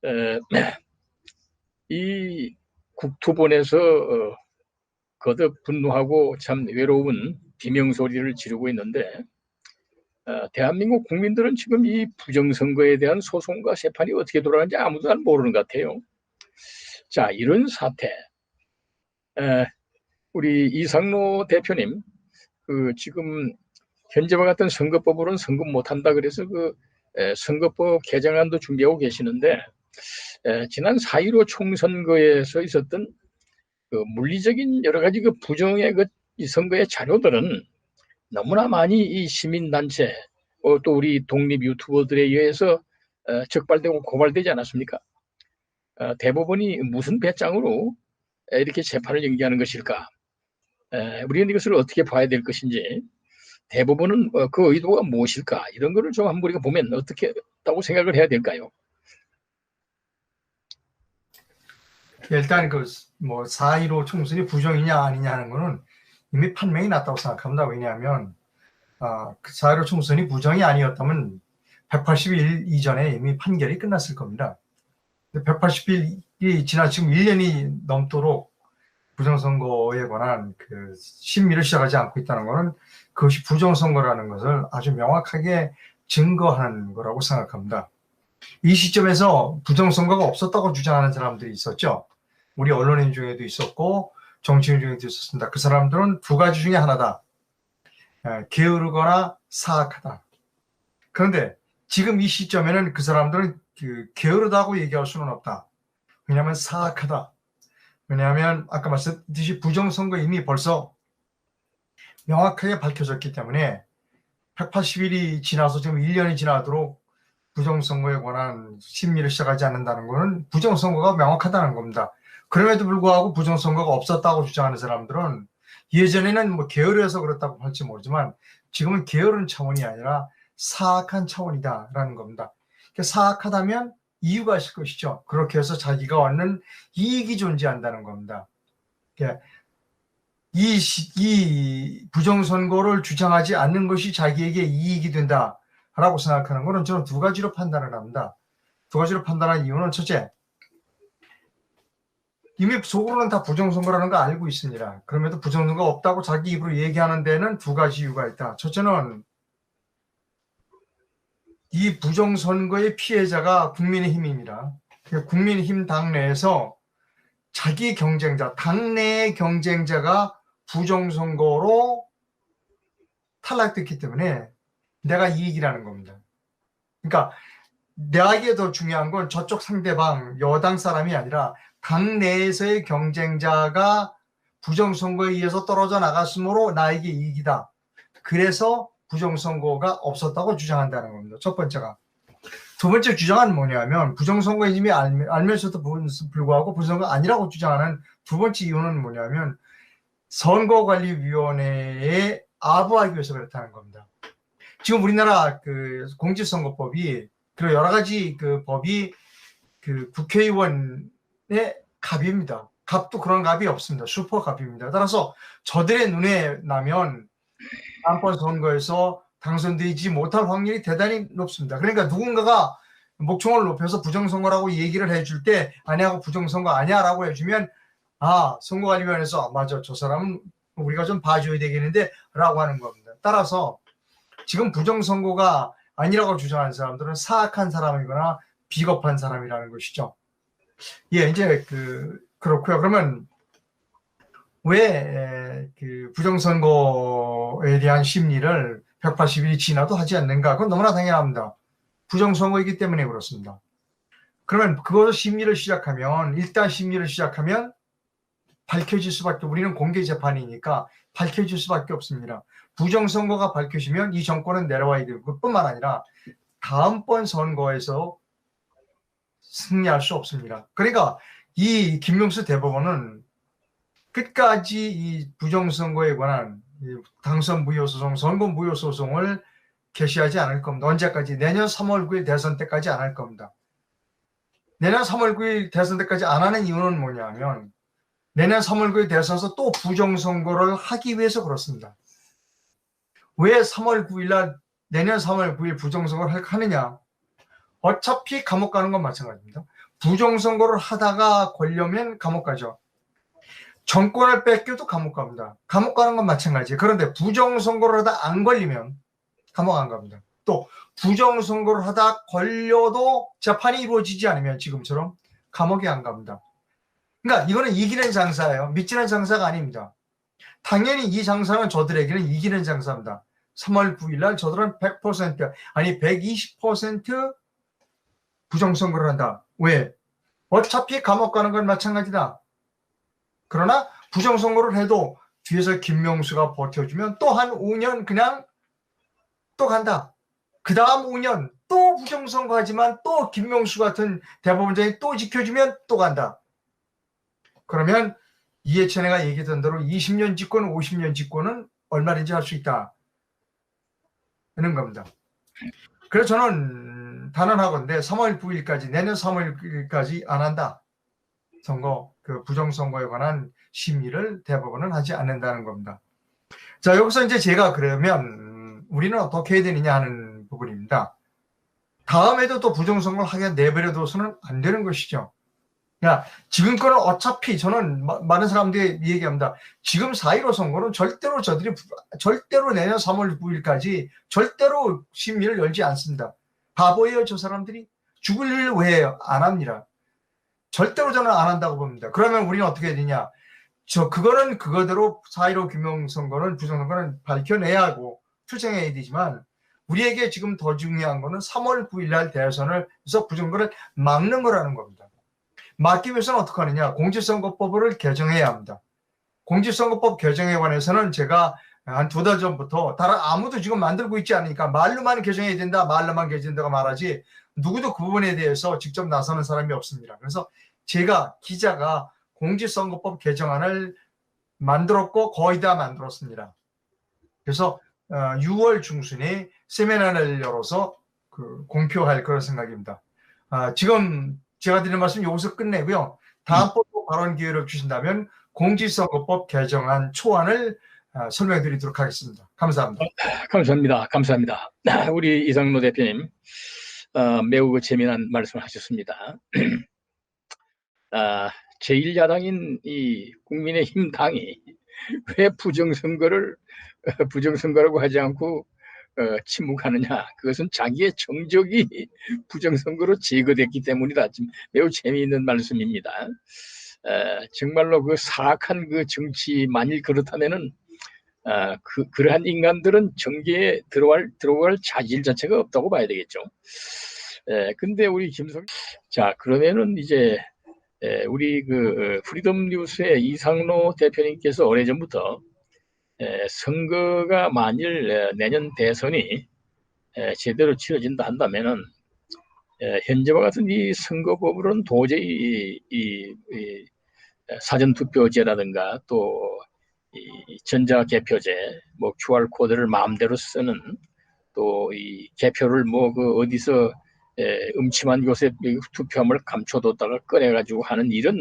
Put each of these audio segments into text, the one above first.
에, 이 국토본에서 거듭 분노하고 참 외로운 비명소리를 지르고 있는데 대한민국 국민들은 지금 이 부정선거에 대한 소송과 재판이 어떻게 돌아가는지 아무도 잘 모르는 것 같아요. 자, 이런 사태, 우리 이상로 대표님, 지금 현재와 같은 선거법으로는 선거 못한다 그래서 선거법 개정안도 준비하고 계시는데 지난 4.15 총선거에서 있었던 물리적인 여러 가지 부정의 이 선거의 자료들은 너무나 많이 이 시민단체 또 우리 독립 유튜버들에 의해서 적발되고 고발되지 않았습니까? 대법원이 무슨 배짱으로 이렇게 재판을 연기하는 것일까? 우리는 이것을 어떻게 봐야 될 것인지, 대법원은 그 의도가 무엇일까? 이런 거를 좀 한번 우리가 보면 어떻게 했다고 생각을 해야 될까요? 일단 4.15 총선이 부정이냐 아니냐 하는 거는 이미 판명이 났다고 생각합니다. 왜냐하면 그 4.15 총선이 부정이 아니었다면 180일 이전에 이미 판결이 끝났을 겁니다. 180일이 지나 지금 1년이 넘도록 부정선거에 관한 심리를 시작하지 않고 있다는 것은 그것이 부정선거라는 것을 아주 명확하게 증거하는 거라고 생각합니다. 이 시점에서 부정선거가 없었다고 주장하는 사람들이 있었죠. 우리 언론인 중에도 있었고 정치인 중에도 있었습니다. 그 사람들은 두 가지 중에 하나다. 게으르거나 사악하다. 그런데 지금 이 시점에는 그 사람들은 게으르다고 얘기할 수는 없다. 왜냐하면 사악하다. 왜냐하면 아까 말씀드렸듯이 부정선거 이미 벌써 명확하게 밝혀졌기 때문에 180일이 지나서 지금 1년이 지나도록 부정선거에 관한 심리를 시작하지 않는다는 것은 부정선거가 명확하다는 겁니다. 그럼에도 불구하고 부정선거가 없었다고 주장하는 사람들은 예전에는 게으르해서 그렇다고 할지 모르지만 지금은 게으른 차원이 아니라 사악한 차원이다라는 겁니다. 사악하다면 이유가 있을 것이죠. 그렇게 해서 자기가 얻는 이익이 존재한다는 겁니다. 이 부정선거를 주장하지 않는 것이 자기에게 이익이 된다라고 생각하는 것은 저는 두 가지로 판단을 합니다. 두 가지로 판단한 이유는 첫째, 이미 속으로는 다 부정선거라는 거 알고 있습니다. 그럼에도 부정선거가 없다고 자기 입으로 얘기하는 데는 두 가지 이유가 있다. 첫째는 이 부정선거의 피해자가 국민의힘입니다. 국민의힘 당내에서 자기 경쟁자, 당내의 경쟁자가 부정선거로 탈락됐기 때문에 내가 이익이라는 겁니다. 그러니까 나에게 더 중요한 건 저쪽 상대방, 여당 사람이 아니라 당내에서의 경쟁자가 부정선거에 의해서 떨어져 나갔으므로 나에게 이익이다. 그래서 부정선거가 없었다고 주장한다는 겁니다. 첫 번째가. 두 번째 주장은 뭐냐면 부정선거에 이미 알면서도 불구하고 부정선거 아니라고 주장하는 두 번째 이유는 뭐냐면 선거관리위원회에 아부하기 위해서 그렇다는 겁니다. 지금 우리나라 공직선거법이 그리고 여러 가지 법이 국회의원의 갑입니다. 갑도 그런 갑이 없습니다. 슈퍼갑입니다. 따라서 저들의 눈에 나면 다음번 선거에서 당선되지 못할 확률이 대단히 높습니다. 그러니까 누군가가 목청을 높여서 부정선거라고 얘기를 해줄 때 아니하고 부정선거 아니야라고 해주면 선거관리위원회에서 맞아, 저 사람은 우리가 좀 봐줘야 되겠는데 라고 하는 겁니다. 따라서 지금 부정선거가 아니라고 주장하는 사람들은 사악한 사람이거나 비겁한 사람이라는 것이죠. 이제 그렇고요. 그러면 왜 부정선거에 대한 심리를 180일이 지나도 하지 않는가? 그건 너무나 당연합니다. 부정선거이기 때문에 그렇습니다. 그러면 그것을 일단 심리를 시작하면 밝혀질 수밖에, 우리는 공개재판이니까 밝혀질 수밖에 없습니다. 부정선거가 밝혀지면 이 정권은 내려와야 되고, 그뿐만 아니라 다음번 선거에서 승리할 수 없습니다. 그러니까 이 김명수 대법원은 끝까지 이 부정선거에 관한 당선 무효소송, 선거 무효소송을 개시하지 않을 겁니다. 언제까지? 내년 3월 9일 대선 때까지 안 할 겁니다. 내년 3월 9일 대선 때까지 안 하는 이유는 뭐냐면 내년 3월 9일 대선에서 또 부정선거를 하기 위해서 그렇습니다. 왜 3월 9일 날 내년 3월 9일 부정선거를 하느냐? 어차피 감옥 가는 건 마찬가지입니다. 부정선거를 하다가 걸려면 감옥 가죠. 정권을 뺏겨도 감옥 갑니다. 감옥 가는 건 마찬가지예요. 그런데 부정선거를 하다 안 걸리면 감옥 안 갑니다. 또 부정선거를 하다 걸려도 재판이 이루어지지 않으면 지금처럼 감옥에 안 갑니다. 그러니까 이거는 이기는 장사예요. 믿지는 장사가 아닙니다. 당연히 이 장사는 저들에게는 이기는 장사입니다. 3월 9일 날 저들은 100% 아니 120% 부정선거를 한다. 왜? 어차피 감옥 가는 건 마찬가지다. 그러나 부정선거를 해도 뒤에서 김명수가 버텨주면 또 한 5년 그냥 또 간다. 그 다음 5년 또 부정선거 하지만 또 김명수 같은 대법원장이 또 지켜주면 또 간다. 그러면 이해찬이가 얘기했던 대로 20년 집권, 50년 집권은 얼마든지 할 수 있다. 하는 겁니다. 그래서 저는 단언하건대 3월 9일까지, 내년 3월 9일까지 안 한다. 선거, 그 부정선거에 관한 심의를 대법원은 하지 않는다는 겁니다. 자, 여기서 이제 제가 그러면 우리는 어떻게 해야 되느냐 하는 부분입니다. 다음에도 또 부정선거를 하게 내버려둬서는 안 되는 것이죠. 야, 지금 거는 어차피 저는 많은 사람들이 얘기합니다. 지금 4.15 선거는 절대로 저들이 절대로 내년 3월 9일까지 절대로 심의를 열지 않습니다. 바보예요, 저 사람들이. 죽을 일을 왜 해요? 안 합니다. 절대로 저는 안 한다고 봅니다. 그러면 우리는 어떻게 해야 되냐? 그거는 그거대로 4.15 규명선거는 부정선거는 밝혀내야 하고 투쟁해야 되지만 우리에게 지금 더 중요한 거는 3월 9일 날 대선을 해서 부정선거를 막는 거라는 겁니다. 막기 위해서는 어떻게 하느냐? 공직선거법을 개정해야 합니다. 공직선거법 개정에 관해서는 제가 한 2달 전부터 다른 아무도 지금 만들고 있지 않으니까 말로만 개정해야 된다, 말로만 개정된다고 말하지 누구도 그 부분에 대해서 직접 나서는 사람이 없습니다. 그래서 제가 기자가 공직선거법 개정안을 만들었고 거의 다 만들었습니다. 그래서 6월 중순에 세미나를 열어서 공표할 그런 생각입니다. 지금 제가 드리는 말씀 여기서 끝내고요. 다음번에 발언 기회를 주신다면 공직선거법 개정안 초안을 설명드리도록 하겠습니다. 감사합니다. 감사합니다. 감사합니다. 우리 이상로 대표님 매우 재미난 말씀을 하셨습니다. 제1야당인 이 국민의힘 당이 왜 부정선거라고 하지 않고 침묵하느냐. 그것은 자기의 정적이 부정선거로 제거됐기 때문이다. 매우 재미있는 말씀입니다. 정말로 그 사악한 그 정치 만일 그렇다면은 그러한 인간들은 정계에 들어갈 자질 자체가 없다고 봐야 되겠죠. 근데 우리 자, 그러면은 이제 우리 그 프리덤 뉴스의 이상로 대표님께서 오래전부터 선거가 만일 내년 대선이 제대로 치러진다 한다면은 현재와 같은 이 선거법으로는 도저히 이 사전투표제라든가 또 이 전자개표제, 뭐 QR코드를 마음대로 쓰는 또 이 개표를 뭐 그 어디서 음침한 곳에 투표함을 감춰뒀다가 꺼내가지고 하는 이런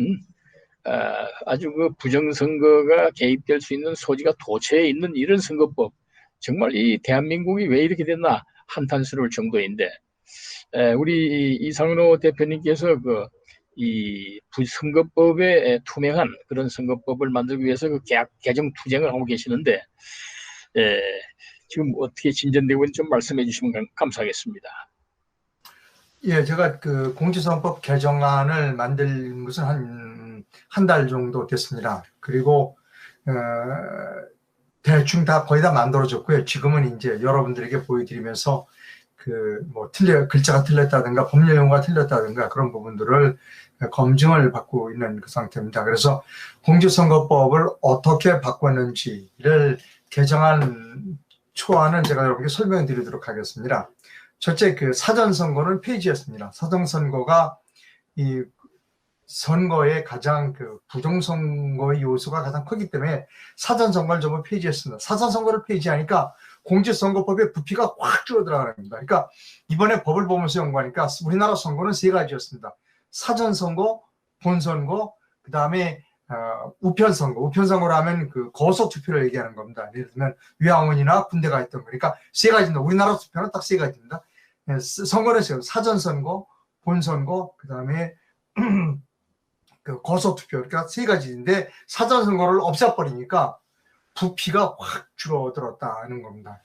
아주 그 부정선거가 개입될 수 있는 소지가 도처에 있는 이런 선거법, 정말 이 대한민국이 왜 이렇게 됐나 한탄스러울 정도인데 우리 이상로 대표님께서 이 선거법의 투명한 그런 선거법을 만들기 위해서 그 개정 투쟁을 하고 계시는데 지금 어떻게 진전되고 있는지 좀 말씀해 주시면 감사하겠습니다. 예, 제가 그 공직선거법 개정안을 만든 것은 한 달 정도 됐습니다. 그리고 대충 다 거의 다 만들어졌고요. 지금은 이제 여러분들에게 보여드리면서 글자가 틀렸다든가 법률 용어가 틀렸다든가 그런 부분들을 검증을 받고 있는 그 상태입니다. 그래서 공직선거법을 어떻게 바꿨는지를 개정한 초안은 제가 여러분께 설명해 드리도록 하겠습니다. 첫째, 그 사전선거는 폐지했습니다. 사전선거가 이 선거의 가장 그 부정선거의 요소가 가장 크기 때문에 사전선거를 전부 폐지했습니다. 사전선거를 폐지하니까 공직선거법의 부피가 확 줄어들어가는 겁니다. 그러니까 이번에 법을 보면서 연구하니까 우리나라 선거는 3가지였습니다. 사전선거, 본선거, 그 다음에 우편선거. 우편선거로 하면 그 거소투표를 얘기하는 겁니다. 예를 들면 요양원이나 군대가 있던 거니까 3가지입니다. 우리나라 투표는 딱 3가지입니다. 선거를 했어요. 사전선거, 본선거, 그 다음에 그 거소투표, 그러니까 세 가지인데 사전선거를 없애버리니까 부피가 확 줄어들었다는 겁니다.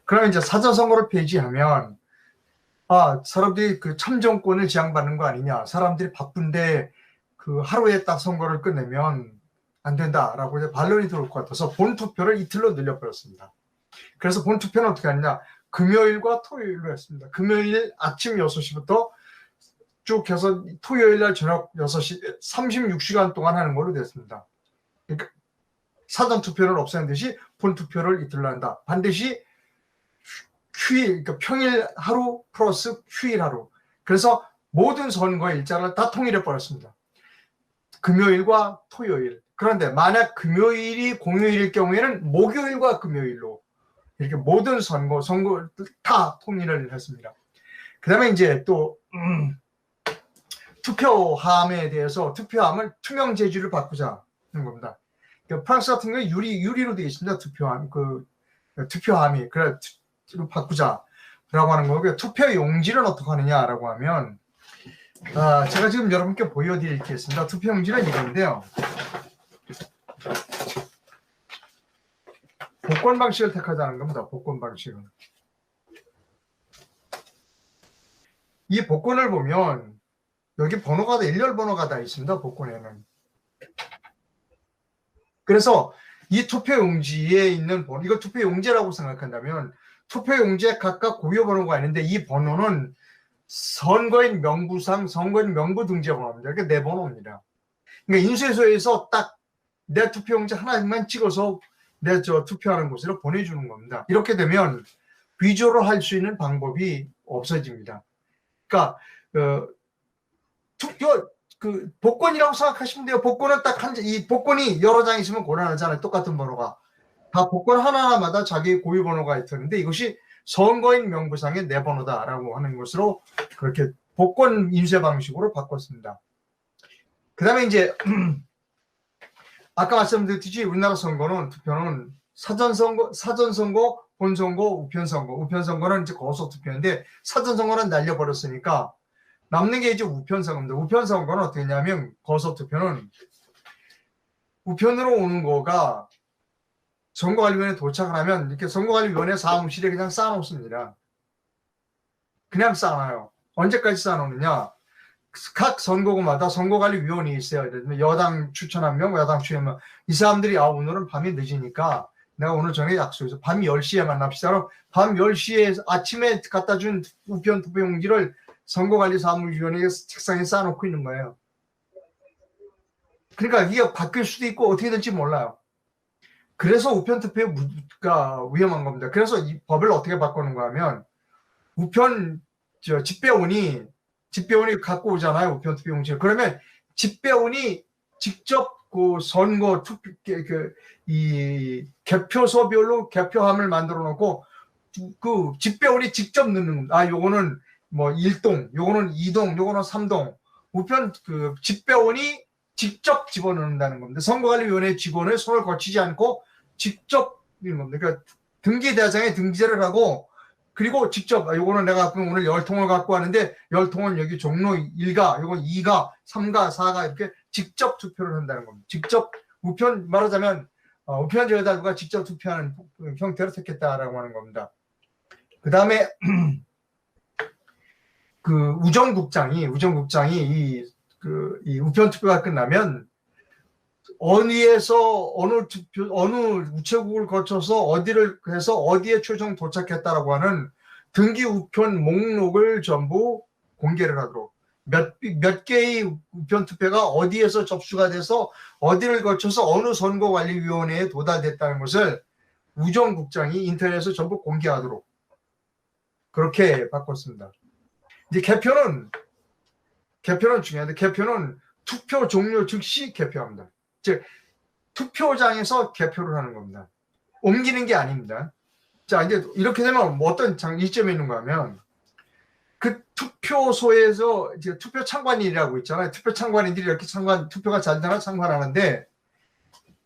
그러면 이제 사전선거를 폐지하면 사람들이 그 참정권을 지향받는 거 아니냐, 사람들이 바쁜데 그 하루에 딱 선거를 끝내면 안 된다라고 이제 반론이 들어올 것 같아서 본투표를 이틀로 늘려버렸습니다. 그래서 본투표는 어떻게 하느냐, 금요일과 토요일로 했습니다. 금요일 아침 6시부터 쭉 해서 토요일 날 저녁 6시 36시간 동안 하는 걸로 됐습니다. 그러니까 사전투표를 없애는 듯이 본투표를 이틀로 한다. 반드시 휴일, 그러니까 평일 하루 플러스 휴일 하루. 그래서 모든 선거 일자를 다 통일해 버렸습니다. 금요일과 토요일. 그런데 만약 금요일이 공휴일일 경우에는 목요일과 금요일로 이렇게 모든 선거를 다 통일을 했습니다. 그 다음에 이제 또 투표함에 대해서 투표함을 투명 재질을 바꾸자는 겁니다. 프랑스 같은 경우에 유리로 되어 있습니다. 투표함이 그래 바꾸자라고 하는 거고요. 투표 용지는 어떻게 하느냐라고 하면 제가 지금 여러분께 보여드리겠습니다. 투표 용지는 이건데요. 복권 방식을 택하자는 겁니다. 복권 방식은. 이 복권을 보면 여기 번호가 일렬 번호가 다 있습니다. 복권에는. 그래서 이 투표용지에 있는 번호, 이거 투표용지라고 생각한다면 투표용지에 각각 고유 번호가 있는데 이 번호는 선거인 명부상 선거인 명부 등재 번호입니다. 이게 내 번호입니다. 그러니까 인쇄소에서 딱 내 투표용지 하나만 찍어서 내 투표하는 곳으로 보내주는 겁니다. 이렇게 되면 위조를 할 수 있는 방법이 없어집니다. 그러니까 복권이라고 생각하시면 돼요. 복권은 딱 이 복권이 여러 장 있으면 곤란하잖아요. 똑같은 번호가. 다 복권 하나하나마다 자기 고유 번호가 있었는데 이것이 선거인 명부상의 내 번호다라고 하는 것으로 그렇게 복권 인쇄 방식으로 바꿨습니다. 그 다음에 이제 아까 말씀드렸듯이 우리나라 선거는 투표는 사전선거, 본선거, 우편선거는 이제 거소투표인데 사전선거는 날려버렸으니까 남는 게 이제 우편선거입니다. 우편선거는 어떻게 했냐면 거소투표는 우편으로 오는 거가 선거관리위원회에 도착을 하면 이렇게 선거관리위원회 사무실에 그냥 쌓아놓습니다. 그냥 쌓아놔요. 언제까지 쌓아놓느냐? 각 선거구마다 선거관리위원이 있어요. 여당 추천 한 명, 야당 추천 한 명. 이 사람들이 오늘은 밤이 늦으니까 내가 오늘 저녁에 약속해서 밤 10시에 만납시다. 밤 10시에 아침에 갖다 준 우편 투표용지를 선거관리사무위원회 책상에 쌓아놓고 있는 거예요. 그러니까 이게 바뀔 수도 있고 어떻게 될지 몰라요. 그래서 우편 투표가 위험한 겁니다. 그래서 이 법을 어떻게 바꾸는가 하면 우편 집배원이 갖고 오잖아요. 우편 투표용지를. 그러면 집배원이 직접 그 선거 이 개표소별로 개표함을 만들어 놓고 그 집배원이 직접 넣는 겁니다. 요거는 뭐 1동, 요거는 2동, 요거는 3동. 우편 그 집배원이 직접 집어넣는다는 겁니다. 선거관리위원회 직원을 손을 거치지 않고 직접 넣는 겁니다. 그러니까 등기대장에 등재를 하고 그리고 직접 요거는 내가 오늘 10통을 갖고 왔는데 10통은 여기 종로 1가, 요건 2가, 3가, 4가 이렇게 직접 투표를 한다는 겁니다. 직접 우편 말하자면 우편 제어달부가 직접 투표하는 형태로 택했다라고 하는 겁니다. 그 다음에 그 우정국장이 이 우편 투표가 끝나면 어디에서 어느 우체국을 거쳐서 어디를 해서 어디에 최종 도착했다라고 하는 등기 우편 목록을 전부 공개를 하도록 몇 개의 우편 투표가 어디에서 접수가 돼서 어디를 거쳐서 어느 선거관리위원회에 도달됐다는 것을 우정국장이 인터넷에서 전부 공개하도록 그렇게 바꿨습니다. 이제 개표는 중요한데 개표는 투표 종료 즉시 개표합니다. 즉 투표장에서 개표를 하는 겁니다. 옮기는 게 아닙니다. 자 이제 이렇게 되면 뭐 어떤 이점이 있는가 하면 그 투표소에서 이제 투표 참관인이라고 있잖아요. 투표 참관인들이 이렇게 투표가 잘 되나 참관하는데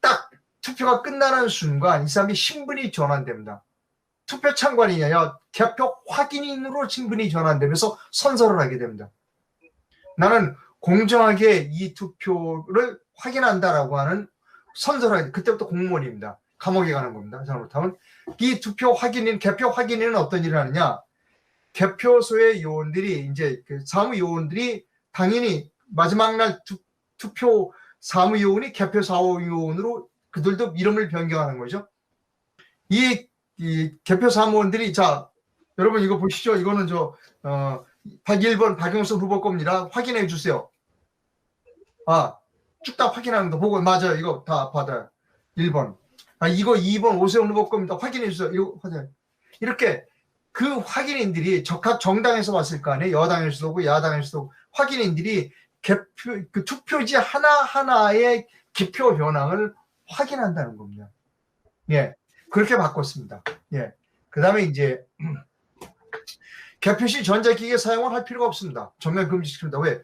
딱 투표가 끝나는 순간 이 사람이 신분이 전환됩니다. 투표 참관인이냐 개표 확인인으로 신분이 전환되면서 선서를 하게 됩니다. 나는 공정하게 이 투표를 확인한다라고 하는 선서를 하게, 그때부터 공무원입니다. 감옥에 가는 겁니다. 잘못하면. 이 투표 확인인, 개표 확인인은 어떤 일을 하느냐? 개표소의 요원들이, 이제 그 사무요원들이 당연히 마지막 날 투표 사무요원이 개표 사무요원으로 그들도 이름을 변경하는 거죠. 이 개표 사무원들이, 자, 여러분 이거 보시죠. 이거는 1번 박영선 후보 겁니다. 확인해 주세요. 쭉 다 확인합니다. 보고, 맞아요. 이거 다 받아요. 1번. 이거 2번 오세훈 후보 겁니다. 확인해 주세요. 이거 확인. 이렇게 그 확인인들이 각 정당에서 왔을 거 아니에요. 여당에서도 오고 야당에서도 오고, 확인인들이 그 투표지 하나하나의 기표 변환을 확인한다는 겁니다. 예. 그렇게 바꿨습니다. 예. 그 다음에 이제, 개표 시 전자기기 사용을 할 필요가 없습니다. 전면 금지시킵니다. 왜?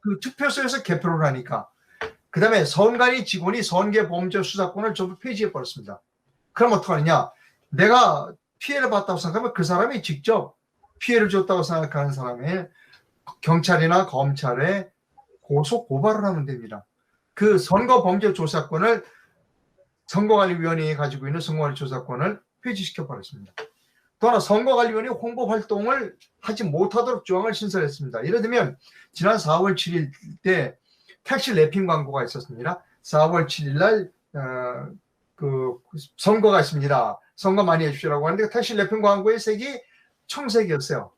그 투표소에서 개표를 하니까. 그 다음에 선관위 직원이 선거 범죄 수사권을 전부 폐지해 버렸습니다. 그럼 어떡하느냐? 내가 피해를 봤다고 생각하면 그 사람이 직접 피해를 줬다고 생각하는 사람의 경찰이나 검찰에 고소 고발을 하면 됩니다. 그 선거 범죄 조사권을 선거관리위원회에 가지고 있는 선거관리 조사권을 폐지시켜 버렸습니다. 또 하나, 선거관리위원회 홍보 활동을 하지 못하도록 조항을 신설했습니다. 예를 들면 지난 4월 7일 때 택시 랩핑 광고가 있었습니다. 4월 7일 날 그 선거가 있습니다. 선거 많이 해주시라고 하는데 택시 랩핑 광고의 색이 청색이었어요.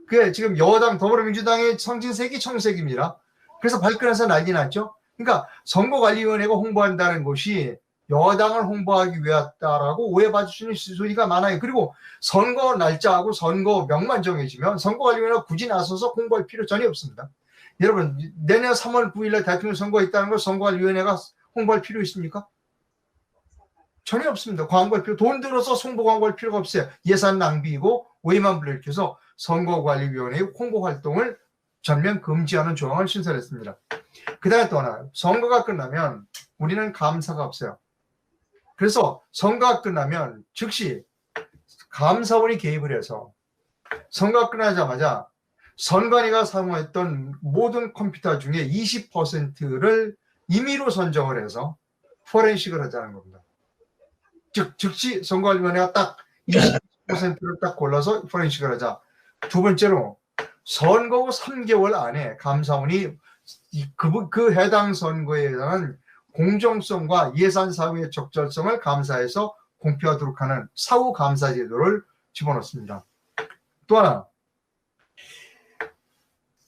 그게 지금 여당 더불어민주당의 상징색이 청색입니다. 그래서 발끈해서 난리 났죠. 그러니까 선거관리위원회가 홍보한다는 것이 여당을 홍보하기 위했다라고 오해받을 수 있는 소리가 많아요. 그리고 선거 날짜하고 선거 명만 정해지면 선거관리위원회가 굳이 나서서 홍보할 필요 전혀 없습니다. 여러분, 내년 3월 9일에 대통령 선거가 있다는 걸 선거관리위원회가 홍보할 필요 있습니까? 전혀 없습니다. 광고할 필요, 돈 들어서 홍보 광고할 필요가 없어요. 예산 낭비이고 오해만 불러일으켜서 선거관리위원회의 홍보 활동을 전면 금지하는 조항을 신설했습니다. 그 다음에 또 하나, 선거가 끝나면 우리는 감사가 없어요. 그래서 선거가 끝나면 즉시 감사원이 개입을 해서 선거가 끝나자마자 선관위가 사용했던 모든 컴퓨터 중에 20%를 임의로 선정을 해서 포렌식을 하자는 겁니다. 즉시 선거관리위원회가 딱 20%를 딱 골라서 포렌식을 하자. 두 번째로, 선거 후 3개월 안에 감사원이 그 해당 선거에 대한 공정성과 예산 사용의 적절성을 감사해서 공표하도록 하는 사후 감사 제도를 집어넣습니다. 또 하나,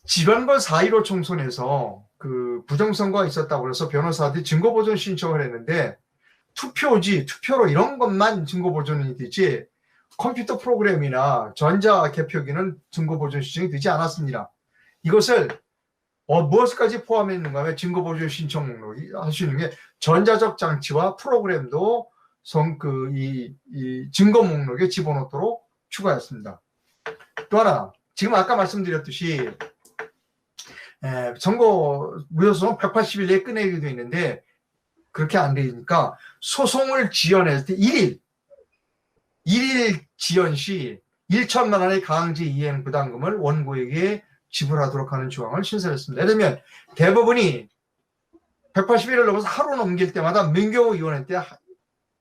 지난번 4.15 총선에서 그 부정선거가 있었다고 해서 변호사들이 증거보존 신청을 했는데 투표로 이런 것만 증거보존이 되지 컴퓨터 프로그램이나 전자개표기는 증거보존 신청이 되지 않았습니다. 이것을 무엇까지 포함했는가 하면 증거보존 신청 목록이 하시는 게 전자적 장치와 프로그램도 이 증거 목록에 집어넣도록 추가했습니다. 또 하나, 지금 아까 말씀드렸듯이 선거 무효소송 180일 내에 끝내게 되어 있는데 그렇게 안 되니까 소송을 지연했을 때 1일 지연 시 1천만 원의 강제 이행 부담금을 원고에게 지불하도록 하는 조항을 신설했습니다. 예를 들면 대법원이 180일을 넘어서 하루 넘길 때마다 민경호위원회 때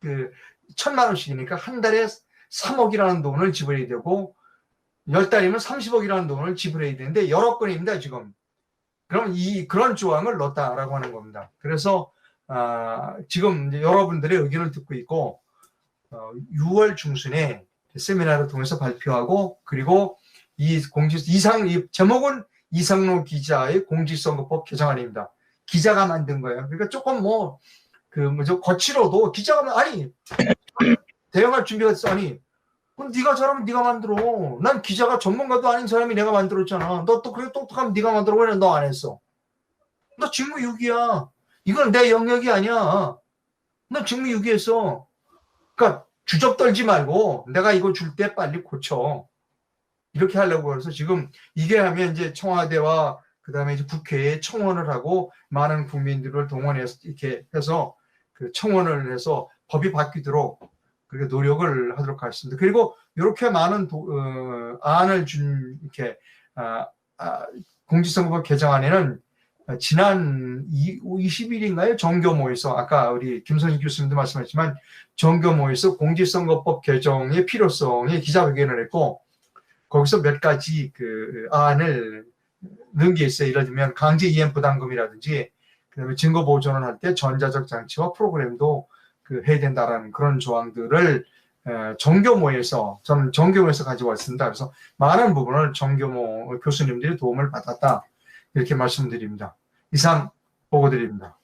1,000만 원씩이니까 한 달에 3억이라는 돈을 지불해야 되고 10달이면 30억이라는 돈을 지불해야 되는데 여러 건입니다 지금. 그럼 그런 조항을 넣었다라고 하는 겁니다. 그래서 지금 여러분들의 의견을 듣고 있고 6월 중순에 세미나를 통해서 발표하고 그리고 이 제목은 이상로 기자의 공직선거법 개정안입니다. 기자가 만든 거예요. 그러니까 조금 거칠어도 기자가 대응할 준비가 됐어. 그럼 네가 잘하면 네가 만들어. 난 기자가 전문가도 아닌 사람이 내가 만들었잖아. 너 또 그래 똑똑하면 네가 만들어. 왜 너 안 했어? 너 직무유기야. 이건 내 영역이 아니야. 너 직무유기했어. 그러니까 주접 떨지 말고 내가 이거 줄 때 빨리 고쳐. 이렇게 하려고 해서 지금 이게 하면 이제 청와대와 그다음에 이제 국회에 청원을 하고 많은 국민들을 동원해서 이렇게 해서 그 청원을 해서 법이 바뀌도록 그렇게 노력을 하도록 하겠습니다. 그리고 이렇게 많은 안을 준 이렇게 공직선거법 개정안에는 지난 20일인가요? 정교모에서 아까 우리 김선희 교수님도 말씀하셨지만 정교모에서 공직선거법 개정의 필요성에 기자회견을 했고 거기서 몇 가지 그 안을 넣은 게 있어요. 예를 들면 강제 이행 부담금이라든지 그다음에 증거 보존을 할 때 전자적 장치와 프로그램도 해야 된다라는 그런 조항들을 정교모에서 저는 정교모에서 가지고 왔습니다. 그래서 많은 부분을 정교모 교수님들이 도움을 받았다 이렇게 말씀드립니다. 이상 보고 드립니다.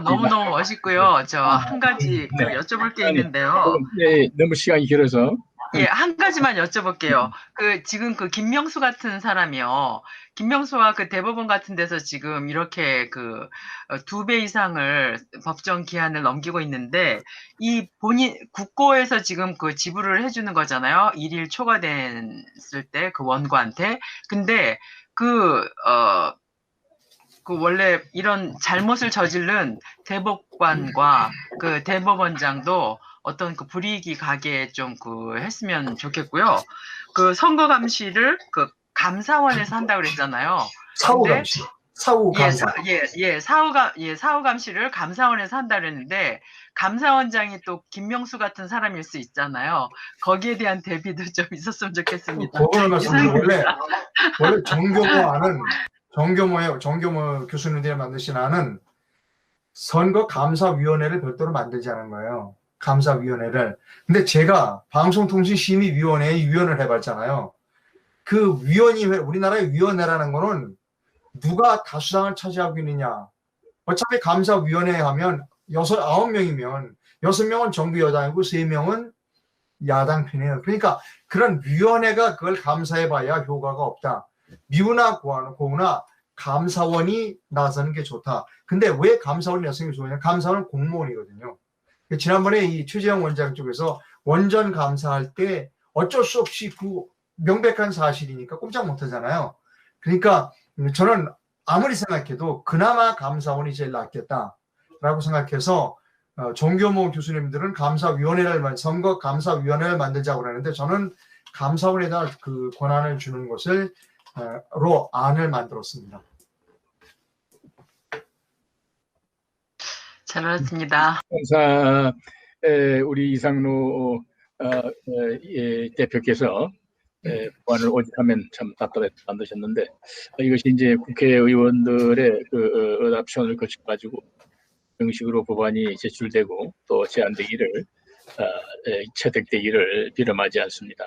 너무너무 멋있고요. 저 한 가지 네. 여쭤볼 게 있는데요. 네, 너무 시간이 길어서. 예, 한 가지만 여쭤볼게요. 지금 김명수 같은 사람이요. 김명수와 대법원 같은 데서 지금 이렇게 2배 이상을 법정 기한을 넘기고 있는데, 국고에서 지금 지불을 해주는 거잖아요. 1일 초과됐을 때 원고한테. 근데 원래 이런 잘못을 저지른 대법관과 대법원장도 어떤 불이익이 가게 좀 했으면 좋겠고요. 선거 감시를 감사원에서 한다고 그랬잖아요. 사후 감시. 사후 감사. 사후 감시를 감사원에서 한다 그랬는데 감사원장이 또 김명수 같은 사람일 수 있잖아요. 거기에 대한 대비도 좀 있었으면 좋겠습니다. 그거는 원래 정교모 교수님들이 만드신 안은 선거감사위원회를 별도로 만들지 않은 거예요. 감사위원회를. 근데 제가 방송통신심의위원회의 위원을 해봤잖아요. 그 위원회, 우리나라의 위원회라는 거는 누가 다수당을 차지하고 있느냐. 어차피 감사위원회 하면 9명이면 6명은 정부 여당이고 3명은 야당 편이에요. 그러니까 그런 위원회가 그걸 감사해봐야 효과가 없다. 미우나 고우나 감사원이 나서는 게 좋다. 근데 왜 감사원이 나서는 게 좋으냐? 감사원은 공무원이거든요. 지난번에 이 최재형 원장 쪽에서 원전 감사할 때 어쩔 수 없이 명백한 사실이니까 꼼짝 못 하잖아요. 그러니까 저는 아무리 생각해도 그나마 감사원이 제일 낫겠다라고 생각해서 정교모 교수님들은 선거 감사위원회를 만들자고 그러는데 저는 감사원에다 권한을 주는 것을 안을 만들었습니다. 잘 알았습니다. 감사 우리 이상로 대표께서 법안을 오직하면 참 답답해서 만드셨는데 이것이 이제 국회의원들의 어답션을 거쳐가지고 정식으로 법안이 제출되고 또 제안되기를 채택되기를 빌어마지 않습니다.